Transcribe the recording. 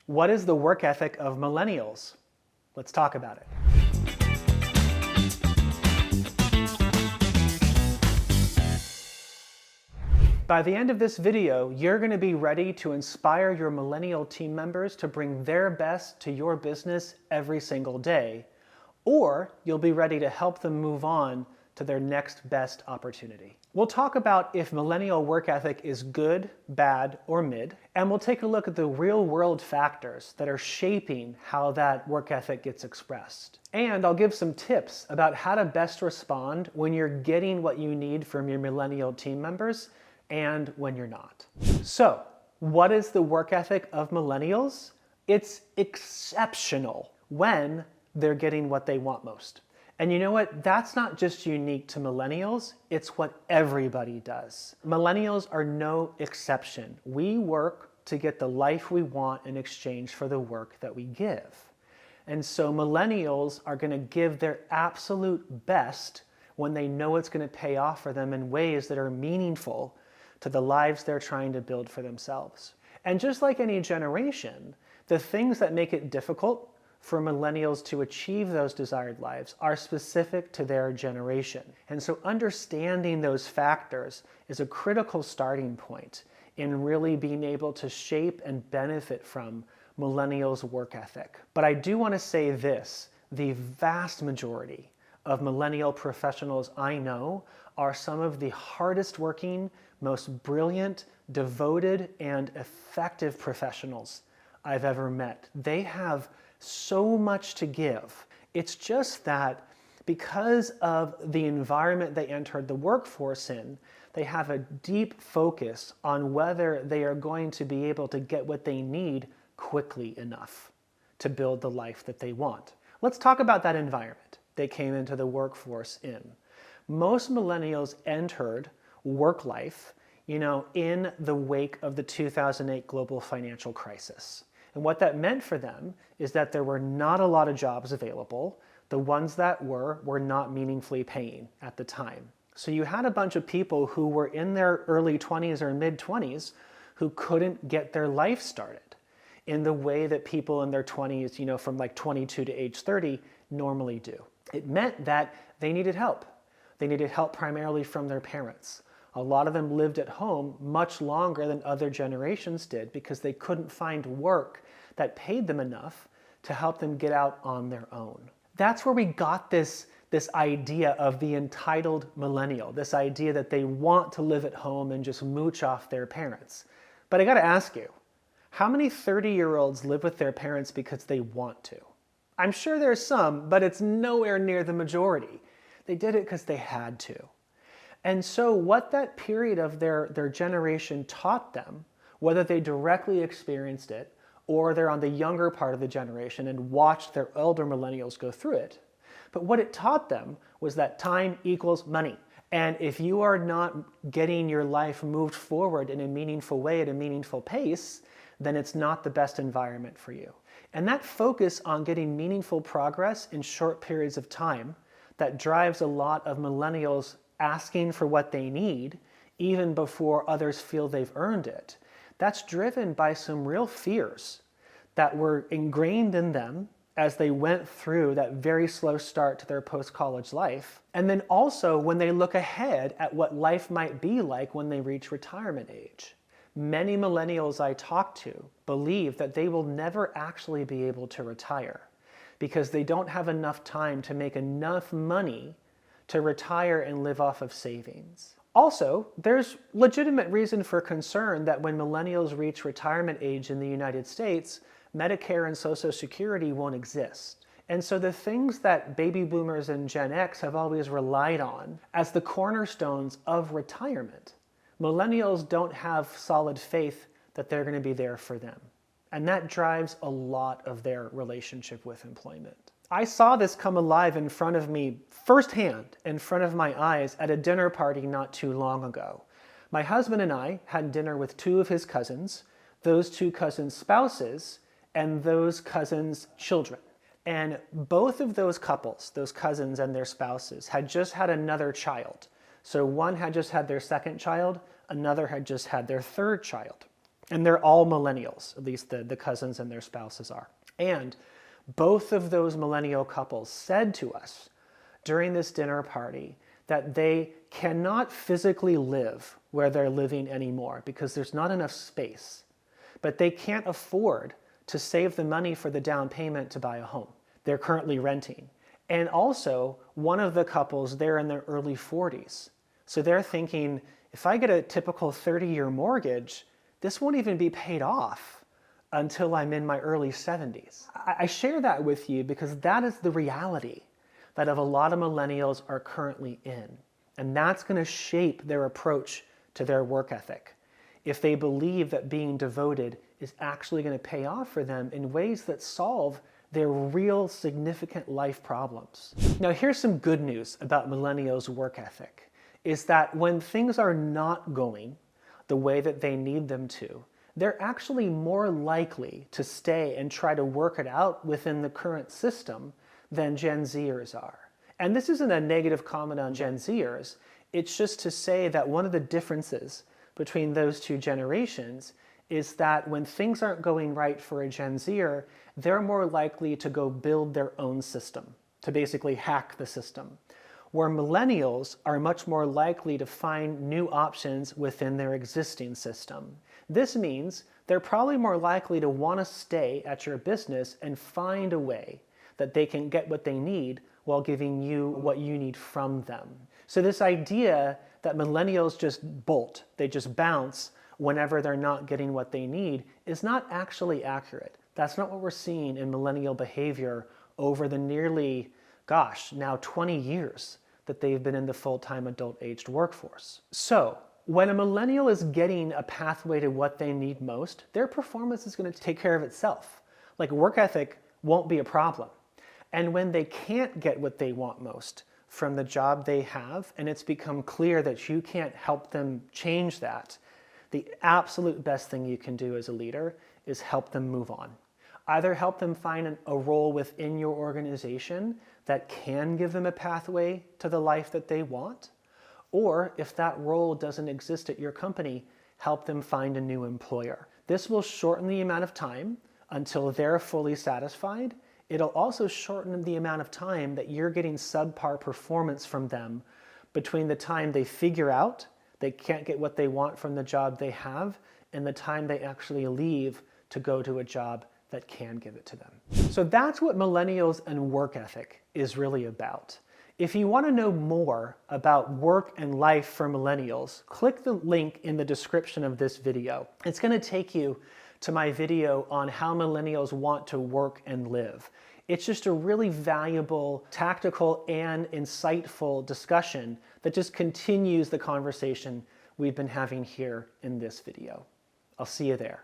What is the work ethic of millennials? Let's talk about it. By the end of this video, you're going to be ready to inspire your millennial team members to bring their best to your business every single day, or you'll be ready to help them move on to their next best opportunity. We'll talk about if millennial work ethic is good, bad, or mid, and we'll take a look at the real-world factors that are shaping how that work ethic gets expressed. And I'll give some tips about how to best respond when you're getting what you need from your millennial team members and when you're not. So, what is the work ethic of millennials? It's exceptional when they're getting what they want most. And you know what? That's not just unique to millennials, it's what everybody does. Millennials are no exception. We work to get the life we want in exchange for the work that we give. And so millennials are going to give their absolute best when they know it's going to pay off for them in ways that are meaningful to the lives they're trying to build for themselves. And just like any generation, the things that make it difficult for millennials to achieve those desired lives are specific to their generation. And so understanding those factors is a critical starting point in really being able to shape and benefit from millennials' work ethic. But I do want to say this, the vast majority of millennial professionals I know are some of the hardest working, most brilliant, devoted, and effective professionals I've ever met. They have so much to give. It's just that because of the environment they entered the workforce in, they have a deep focus on whether they are going to be able to get what they need quickly enough to build the life that they want. Let's talk about that environment they came into the workforce in. Most millennials entered work life, in the wake of the 2008 global financial crisis. And what that meant for them is that there were not a lot of jobs available. The ones that were not meaningfully paying at the time. So you had a bunch of people who were in their early 20s or mid 20s who couldn't get their life started in the way that people in their 20s, from like 22 to age 30 normally do. It meant that they needed help. They needed help primarily from their parents. A lot of them lived at home much longer than other generations did because they couldn't find work that paid them enough to help them get out on their own. That's where we got this idea of the entitled millennial, this idea that they want to live at home and just mooch off their parents. But I gotta ask you, how many 30-year-olds live with their parents because they want to? I'm sure there's some, but it's nowhere near the majority. They did it because they had to. And so what that period of their generation taught them, whether they directly experienced it or they're on the younger part of the generation and watched their elder millennials go through it, but what it taught them was that time equals money. And if you are not getting your life moved forward in a meaningful way at a meaningful pace, then it's not the best environment for you. And that focus on getting meaningful progress in short periods of time that drives a lot of millennials asking for what they need even before others feel they've earned it. That's driven by some real fears that were ingrained in them as they went through that very slow start to their post-college life. And then also when they look ahead at what life might be like when they reach retirement age. Many millennials I talk to believe that they will never actually be able to retire because they don't have enough time to make enough money to retire and live off of savings. Also, there's legitimate reason for concern that when millennials reach retirement age in the United States, Medicare and Social Security won't exist. And so the things that baby boomers and Gen X have always relied on as the cornerstones of retirement, millennials don't have solid faith that they're going to be there for them. And that drives a lot of their relationship with employment. I saw this come alive in front of me firsthand, in front of my eyes at a dinner party not too long ago. My husband and I had dinner with two of his cousins, those two cousins' spouses, and those cousins' children. And both of those couples, those cousins and their spouses, had just had another child. So one had just had their second child, another had just had their third child. And they're all millennials, at least the cousins and their spouses are. And both of those millennial couples said to us during this dinner party that they cannot physically live where they're living anymore because there's not enough space. But they can't afford to save the money for the down payment to buy a home. They're currently renting. And also, one of the couples, they're in their early 40s. So they're thinking, if I get a typical 30-year mortgage, this won't even be paid off until I'm in my early 70s. I share that with you because that is the reality that a lot of millennials are currently in. And that's going to shape their approach to their work ethic. If they believe that being devoted is actually going to pay off for them in ways that solve their real significant life problems. Now, here's some good news about millennials' work ethic, is that when things are not going the way that they need them to, they're actually more likely to stay and try to work it out within the current system than Gen Zers are. And this isn't a negative comment on Gen Zers, it's just to say that one of the differences between those two generations is that when things aren't going right for a Gen Zer, they're more likely to go build their own system, to basically hack the system. Where millennials are much more likely to find new options within their existing system. This means they're probably more likely to want to stay at your business and find a way that they can get what they need while giving you what you need from them. So this idea that millennials just bolt, they just bounce whenever they're not getting what they need is not actually accurate. That's not what we're seeing in millennial behavior over the nearly, now 20 years that they've been in the full-time adult-aged workforce. So, when a millennial is getting a pathway to what they need most, their performance is going to take care of itself. Like, work ethic won't be a problem. And when they can't get what they want most from the job they have, and it's become clear that you can't help them change that, the absolute best thing you can do as a leader is help them move on. Either help them find a role within your organization that can give them a pathway to the life that they want, or if that role doesn't exist at your company, help them find a new employer. This will shorten the amount of time until they're fully satisfied. It'll also shorten the amount of time that you're getting subpar performance from them between the time they figure out they can't get what they want from the job they have and the time they actually leave to go to a job that can give it to them. So that's what millennials and work ethic is really about. If you want to know more about work and life for millennials, click the link in the description of this video. It's going to take you to my video on how millennials want to work and live. It's just a really valuable, tactical, and insightful discussion that just continues the conversation we've been having here in this video. I'll see you there.